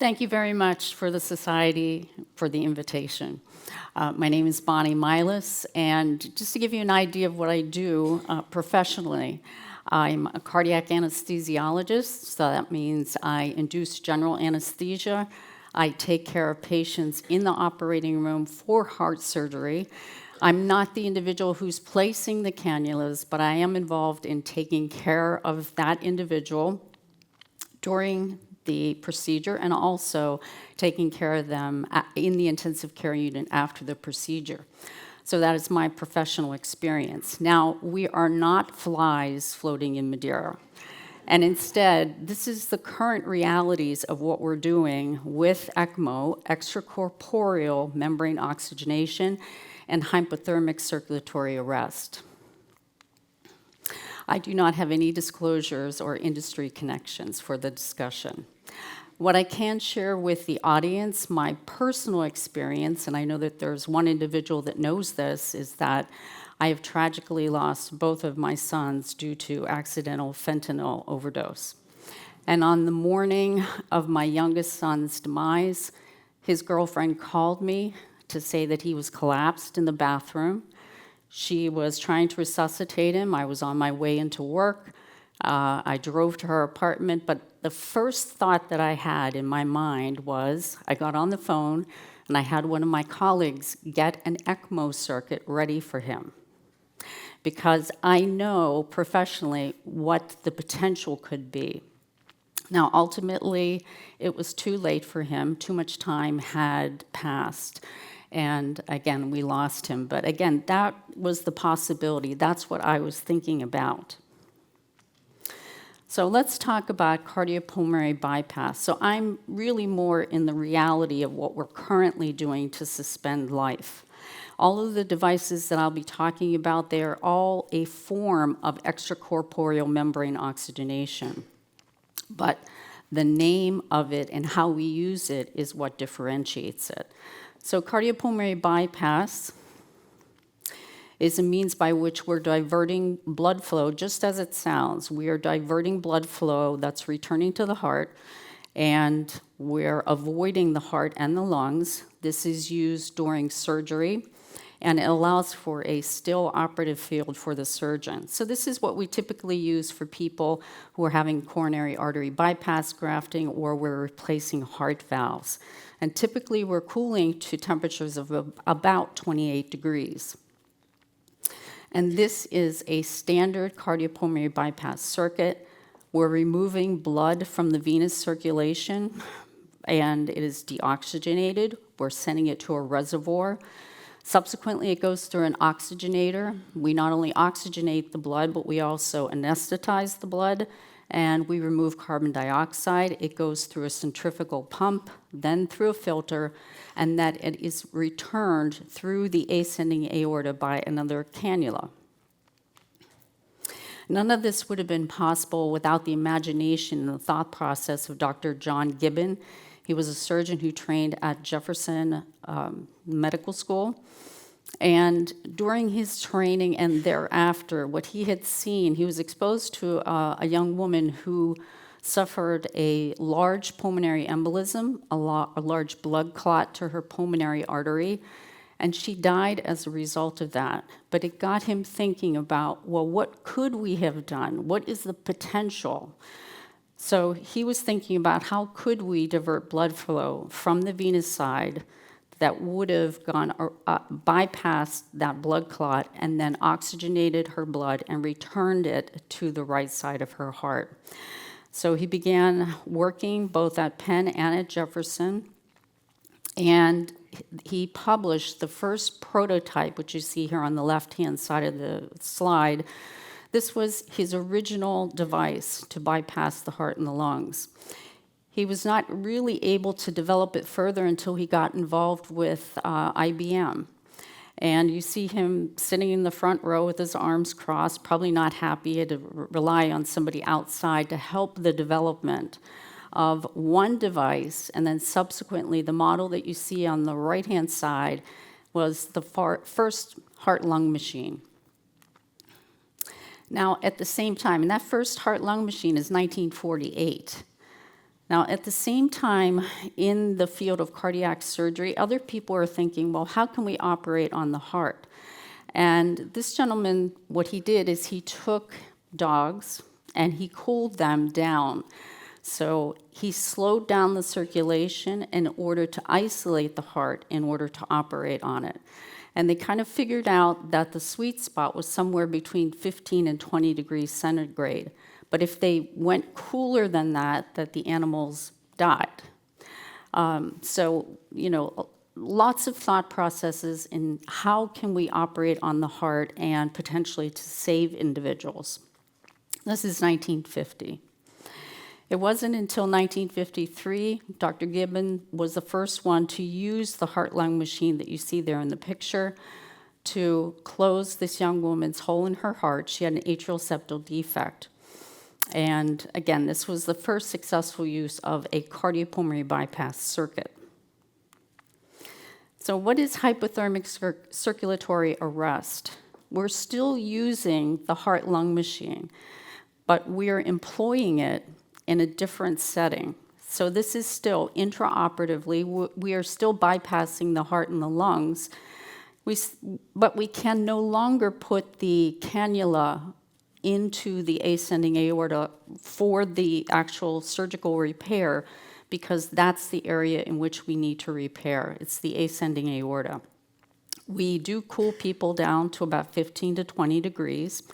Thank you very much for the Society for the invitation. My name is Bonnie Milas, and just to give you an idea of what I do professionally, I'm a cardiac anesthesiologist, so that means I induce general anesthesia. I take care of patients in the operating room for heart surgery. I'm not the individual who's placing the cannulas, but I am involved in taking care of that individual during the procedure and also taking care of them in the intensive care unit after the procedure. So that is my professional experience. Now, we are not flies floating in Madeira. And instead, this is the current realities of what we're doing with ECMO, extracorporeal membrane oxygenation, and hypothermic circulatory arrest. I do not have any disclosures or industry connections for the discussion. What I can share with the audience, my personal experience, and I know that there's one individual that knows this, is that I have tragically lost both of my sons due to accidental fentanyl overdose. And on the morning of my youngest son's demise, his girlfriend called me to say that he was collapsed in the bathroom. She was trying to resuscitate him. I was on my way into work. I drove to her apartment, but the first thought that I had in my mind was, I got on the phone and I had one of my colleagues get an ECMO circuit ready for him, because I know professionally what the potential could be. Now, ultimately, it was too late for him. Too much time had passed. And again, we lost him. But again, that was the possibility. That's what I was thinking about. So let's talk about cardiopulmonary bypass. So I'm really more in the reality of what we're currently doing to suspend life. All of the devices that I'll be talking about, they are all a form of extracorporeal membrane oxygenation. But the name of it and how we use it is what differentiates it. So cardiopulmonary bypass is a means by which we're diverting blood flow, just as it sounds. We are diverting blood flow that's returning to the heart, and we're avoiding the heart and the lungs. This is used during surgery, and it allows for a still operative field for the surgeon. So this is what we typically use for people who are having coronary artery bypass grafting, or we're replacing heart valves. And typically we're cooling to temperatures of about 28 degrees. And this is a standard cardiopulmonary bypass circuit. We're removing blood from the venous circulation, and it is deoxygenated. We're sending it to a reservoir. Subsequently, it goes through an oxygenator. We not only oxygenate the blood, but we also anesthetize the blood, and we remove carbon dioxide. It goes through a centrifugal pump, then through a filter, and that it is returned through the ascending aorta by another cannula. None of this would have been possible without the imagination and the thought process of Dr. John Gibbon. He was a surgeon who trained at Jefferson Medical School. And during his training and thereafter, what he had seen, he was exposed to a young woman who suffered a large pulmonary embolism, a large blood clot to her pulmonary artery, and she died as a result of that. But it got him thinking about, well, what could we have done? What is the potential? So he was thinking about how could we divert blood flow from the venous side that would have gone bypassed that blood clot and then oxygenated her blood and returned it to the right side of her heart. So he began working both at Penn and at Jefferson, and he published the first prototype, which you see here on the left-hand side of the slide. This was his original device to bypass the heart and the lungs. He was not really able to develop it further until he got involved with IBM. And you see him sitting in the front row with his arms crossed, probably not happy. He had to rely on somebody outside to help the development of one device, and then subsequently the model that you see on the right-hand side was the first heart-lung machine. Now, at the same time, and that first heart-lung machine is 1948. Now, at the same time, in the field of cardiac surgery, other people are thinking, well, how can we operate on the heart? And this gentleman, what he did is he took dogs and he cooled them down. So he slowed down the circulation in order to isolate the heart in order to operate on it. And they kind of figured out that the sweet spot was somewhere between 15 and 20 degrees centigrade. But if they went cooler than that the animals died. So, lots of thought processes in how can we operate on the heart and potentially to save individuals. This is 1950. It wasn't until 1953, Dr. Gibbon was the first one to use the heart-lung machine that you see there in the picture to close this young woman's hole in her heart. She had an atrial septal defect. And again, this was the first successful use of a cardiopulmonary bypass circuit. So what is hypothermic circulatory arrest? We're still using the heart-lung machine, but we are employing it in a different setting. So this is still intraoperatively, we are still bypassing the heart and the lungs, but we can no longer put the cannula into the ascending aorta for the actual surgical repair, because that's the area in which we need to repair. It's the ascending aorta. We do cool people down to about 15 to 20 degrees,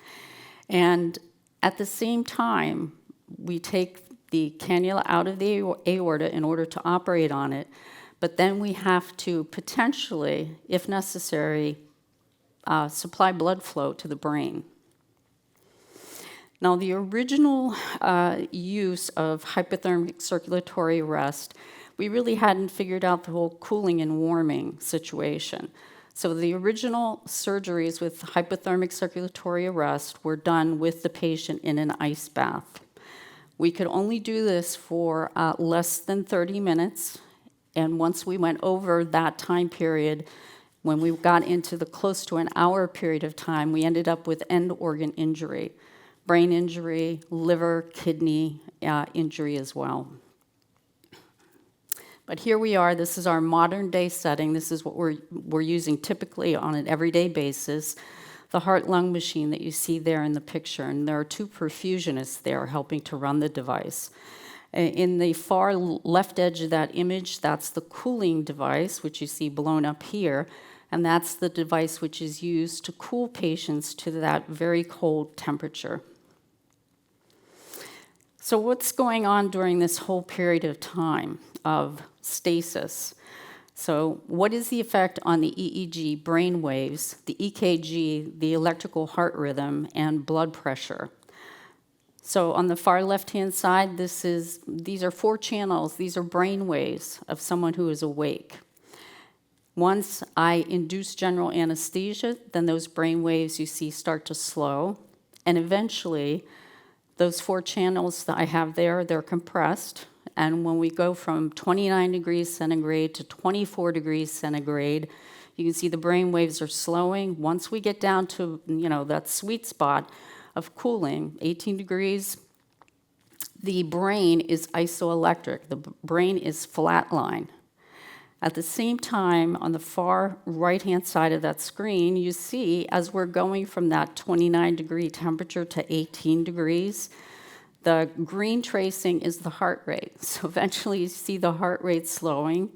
and at the same time, we take the cannula out of the aorta in order to operate on it, but then we have to potentially, if necessary, supply blood flow to the brain. Now, the original use of hypothermic circulatory arrest, we really hadn't figured out the whole cooling and warming situation. So the original surgeries with hypothermic circulatory arrest were done with the patient in an ice bath. We could only do this for less than 30 minutes, and once we went over that time period, when we got into the close to an hour period of time, we ended up with end organ injury, brain injury, liver, kidney injury as well. But here we are, this is our modern day setting. This is what we're using typically on an everyday basis. The heart-lung machine that you see there in the picture, and there are two perfusionists there helping to run the device. In the far left edge of that image, that's the cooling device, which you see blown up here, and that's the device which is used to cool patients to that very cold temperature. So what's going on during this whole period of time of stasis? So what is the effect on the EEG brain waves, the EKG, the electrical heart rhythm, and blood pressure? So on the far left-hand side, these are 4 channels. These are brain waves of someone who is awake. Once I induce general anesthesia, then those brain waves you see start to slow, and eventually those 4 channels that I have there, they're compressed. And when we go from 29 degrees centigrade to 24 degrees centigrade, you can see the brain waves are slowing. Once we get down to, that sweet spot of cooling, 18 degrees, the brain is isoelectric. The brain is flatline. At the same time, on the far right-hand side of that screen, you see as we're going from that 29-degree temperature to 18 degrees, the green tracing is the heart rate. So eventually you see the heart rate slowing.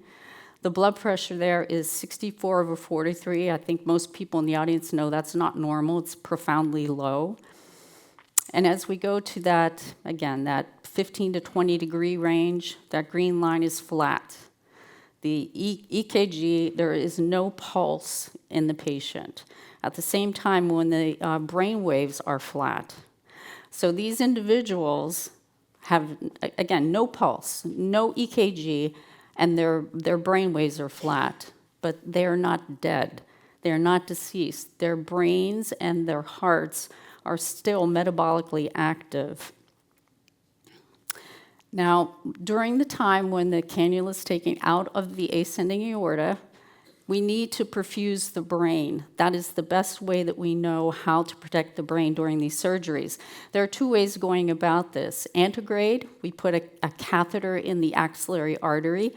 The blood pressure there is 64/43. I think most people in the audience know that's not normal. It's profoundly low. And as we go to that, again, that 15 to 20 degree range, that green line is flat. The EKG, there is no pulse in the patient. At the same time, when the brain waves are flat. So these individuals have, again, no pulse, no EKG, and their brain waves are flat, but they're not dead. They're not deceased. Their brains and their hearts are still metabolically active. Now, during the time when the cannula is taken out of the ascending aorta, We need to perfuse the brain. That is the best way that we know how to protect the brain during these surgeries. There are two ways going about this. Antegrade, we put a catheter in the axillary artery,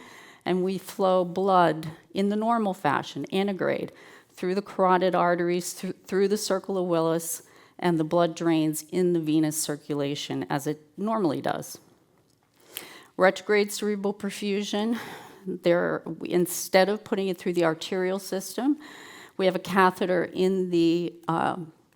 and we flow blood in the normal fashion, antegrade, through the carotid arteries, through the circle of Willis, and the blood drains in the venous circulation as it normally does. Retrograde cerebral perfusion, instead of putting it through the arterial system, we have a catheter in the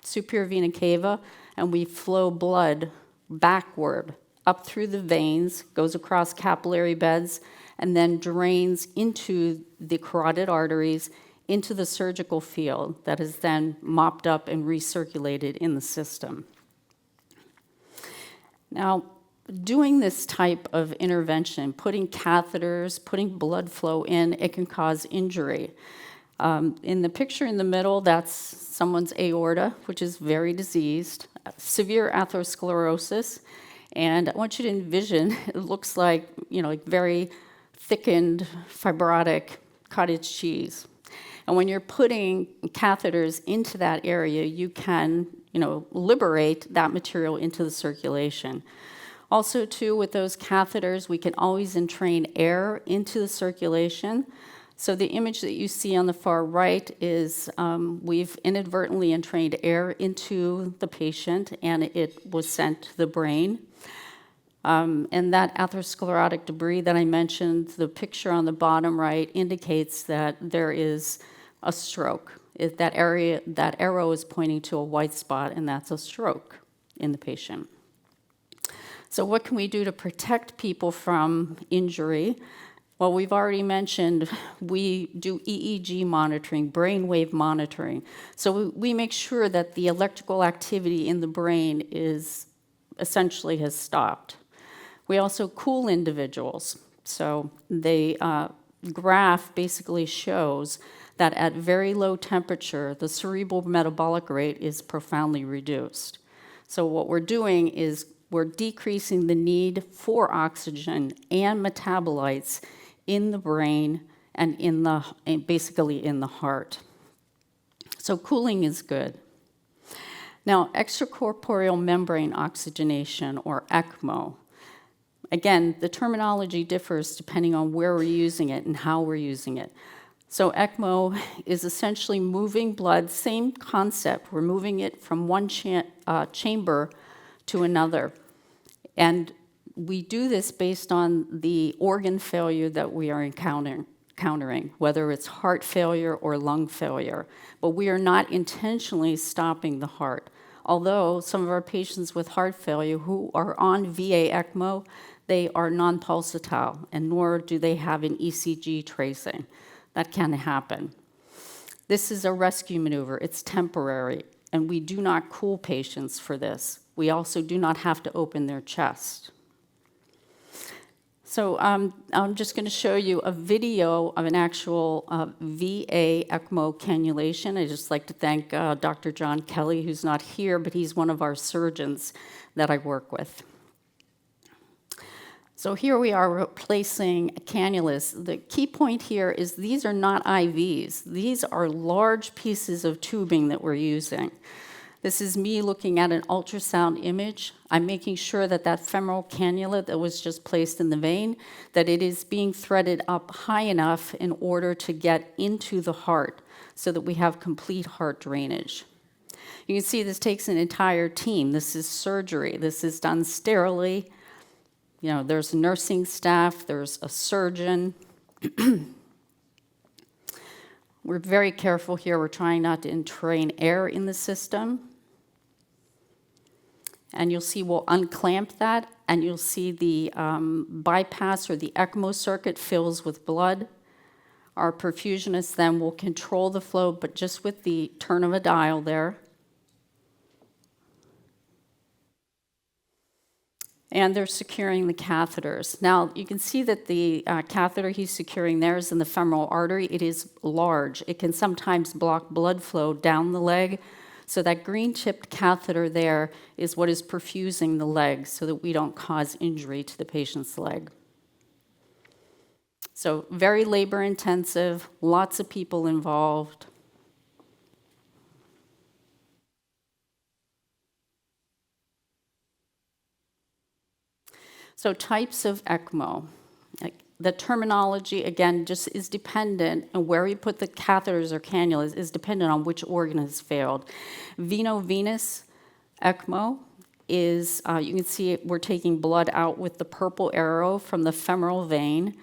superior vena cava, and we flow blood backward up through the veins, goes across capillary beds, and then drains into the carotid arteries, into the surgical field that is then mopped up and recirculated in the system. Now, doing this type of intervention, putting catheters, putting blood flow in, it can cause injury. In the picture in the middle, that's someone's aorta, which is very diseased, severe atherosclerosis, and I want you to envision, it looks like, like very thickened, fibrotic cottage cheese. And when you're putting catheters into that area, you can, liberate that material into the circulation. Also, too, with those catheters, we can always entrain air into the circulation. So the image that you see on the far right is we've inadvertently entrained air into the patient, and it was sent to the brain. And that atherosclerotic debris that I mentioned, the picture on the bottom right indicates that there is a stroke. That arrow is pointing to a white spot, and that's a stroke in the patient. So what can we do to protect people from injury? Well, we've already mentioned we do EEG monitoring, brainwave monitoring. So we make sure that the electrical activity in the brain essentially has stopped. We also cool individuals. So the graph basically shows that at very low temperature, the cerebral metabolic rate is profoundly reduced. So what we're doing is we're decreasing the need for oxygen and metabolites in the brain and basically in the heart. So cooling is good. Now, extracorporeal membrane oxygenation, or ECMO. Again, the terminology differs depending on where we're using it and how we're using it. So ECMO is essentially moving blood, same concept. We're moving it from one chamber to another. And we do this based on the organ failure that we are encountering, whether it's heart failure or lung failure. But we are not intentionally stopping the heart. Although some of our patients with heart failure who are on VA ECMO, they are non-pulsatile, and nor do they have an ECG tracing. That can happen. This is a rescue maneuver. It's temporary, and we do not cool patients for this. We also do not have to open their chest. So I'm just going to show you a video of an actual VA ECMO cannulation. I'd just like to thank Dr. John Kelly, who's not here, but he's one of our surgeons that I work with. So here we are replacing cannulas. The key point here is these are not IVs. These are large pieces of tubing that we're using. This is me looking at an ultrasound image. I'm making sure that that femoral cannula that was just placed in the vein, that it is being threaded up high enough in order to get into the heart so that we have complete heart drainage. You can see this takes an entire team. This is surgery. This is done sterilely. There's nursing staff, there's a surgeon. We're very careful here. We're trying not to entrain air in the system. And you'll see we'll unclamp that, and you'll see the bypass or the ECMO circuit fills with blood. Our perfusionist then will control the flow, but just with the turn of a dial there. And they're securing the catheters. Now, you can see that the catheter he's securing there is in the femoral artery. It is large. It can sometimes block blood flow down the leg. So that green-tipped catheter there is what is perfusing the leg so that we don't cause injury to the patient's leg. So very labor intensive, lots of people involved. So types of ECMO. The terminology, again, just is dependent, and where we put the catheters or cannulas is dependent on which organ has failed. Venovenous ECMO is, you can see we're taking blood out with the purple arrow from the femoral vein,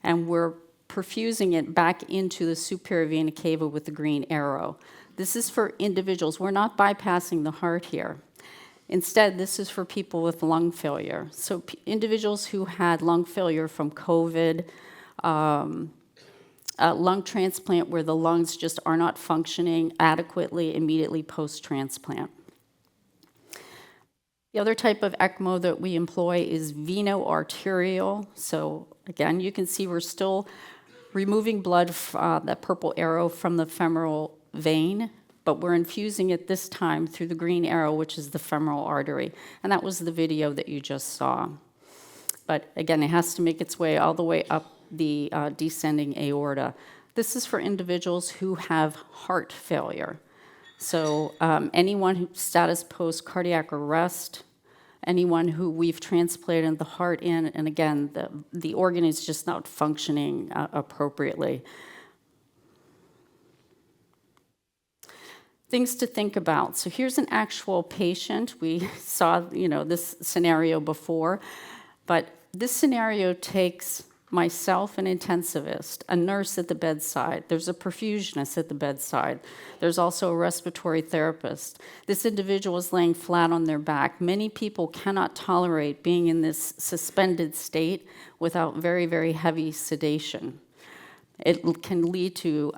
and we're perfusing it back into the superior vena cava with the green arrow. This is for individuals. We're not bypassing the heart here. Instead, this is for people with lung failure. So individuals who had lung failure from COVID, lung transplant where the lungs just are not functioning adequately immediately post-transplant. The other type of ECMO that we employ is Venoarterial. So again, you can see we're still removing blood, that purple arrow from the femoral vein, but we're infusing it this time through the green arrow, which is the femoral artery. And that was the video that you just saw. But again, it has to make its way all the way up the descending aorta. This is for individuals who have heart failure. So anyone who status post cardiac arrest, anyone who we've transplanted the heart in, and again, the organ is just not functioning appropriately. Things to think about. So here's an actual patient. We saw, this scenario before, but this scenario takes myself, an intensivist, a nurse at the bedside. There's a perfusionist at the bedside. There's also a respiratory therapist. This individual is laying flat on their back. Many people cannot tolerate being in this suspended state without very, very heavy sedation. It can lead to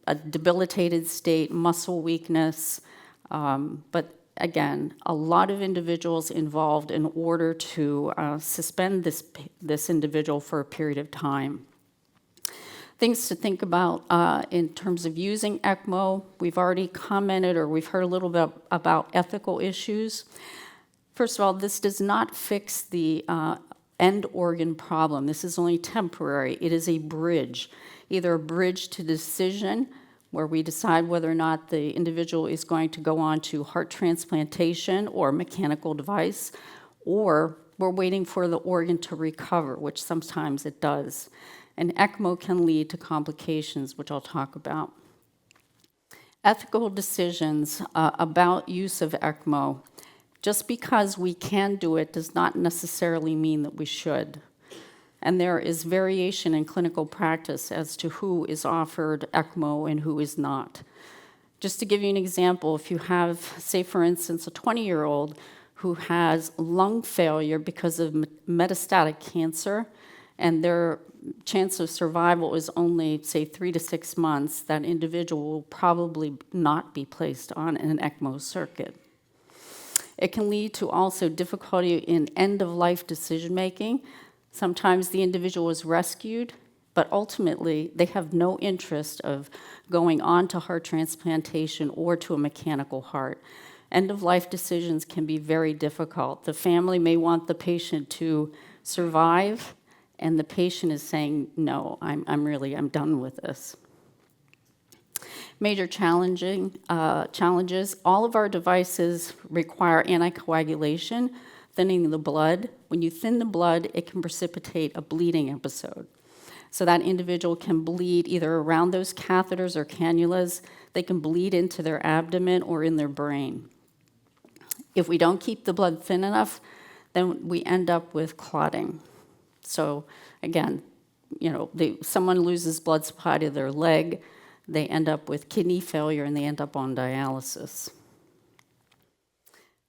a debilitated state, muscle weakness, but again, a lot of individuals involved in order to suspend this individual for a period of time. Things to think about in terms of using ECMO. We've already commented, or we've heard a little bit about ethical issues. First of all, this does not fix the end organ problem. This is only temporary. It is a bridge, either a bridge to decision, where we decide whether or not the individual is going to go on to heart transplantation or mechanical device, or we're waiting for the organ to recover, which sometimes it does. And ECMO can lead to complications, which I'll talk about. Ethical decisions about use of ECMO. Just because we can do it does not necessarily mean that we should. And there is variation in clinical practice as to who is offered ECMO and who is not. Just to give you an example, if you have, say for instance, a 20-year-old who has lung failure because of metastatic cancer, and their chance of survival is only, say, 3 to 6 months, that individual will probably not be placed on an ECMO circuit. It can lead to also difficulty in end-of-life decision-making. Sometimes the individual is rescued, but ultimately they have no interest of going on to heart transplantation or to a mechanical heart. End-of-life decisions can be very difficult. The family may want the patient to survive, and the patient is saying, no, I'm done with this. Major challenges. All of our devices require anticoagulation, thinning the blood. When you thin the blood, it can precipitate a bleeding episode. So that individual can bleed either around those catheters or cannulas. They can bleed into their abdomen or in their brain. If we don't keep the blood thin enough, then we end up with clotting. So again, someone loses blood supply to their leg, they end up with kidney failure, and they end up on dialysis.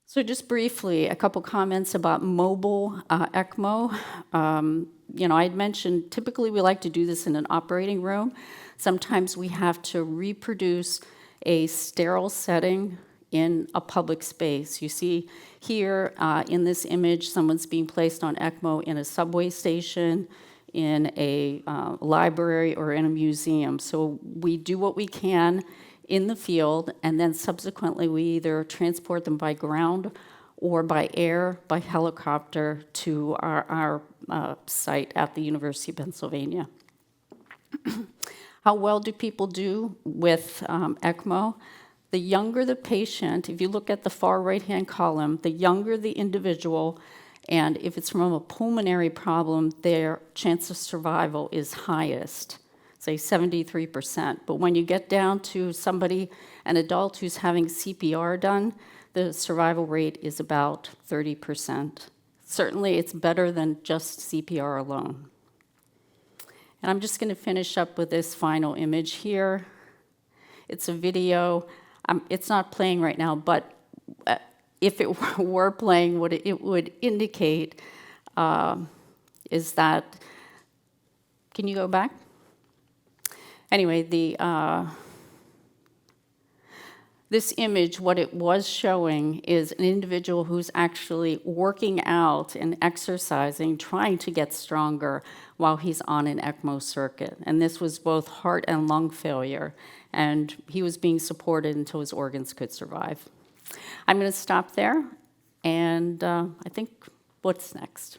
So just briefly, a couple comments about mobile ECMO. I had mentioned typically we like to do this in an operating room. Sometimes we have to reproduce a sterile setting in a public space. You see here in this image, someone's being placed on ECMO in a subway station, in a library, or in a museum. So we do what we can in the field, and then subsequently we either transport them by ground or by air, by helicopter to our site at the University of Pennsylvania. How well do people do with ECMO? The younger the patient, if you look at the far right-hand column, the younger the individual, and if it's from a pulmonary problem, their chance of survival is highest, say 73%. But when you get down to somebody, an adult who's having CPR done, the survival rate is about 30%. Certainly, it's better than just CPR alone. And I'm just going to finish up with this final image here. It's a video. It's not playing right now, but if it were playing, what it would indicate is that, can you go back? Anyway, this image, what it was showing is an individual who's actually working out and exercising, trying to get stronger while he's on an ECMO circuit. And this was both heart and lung failure. And he was being supported until his organs could survive. I'm going to stop there, and I think what's next?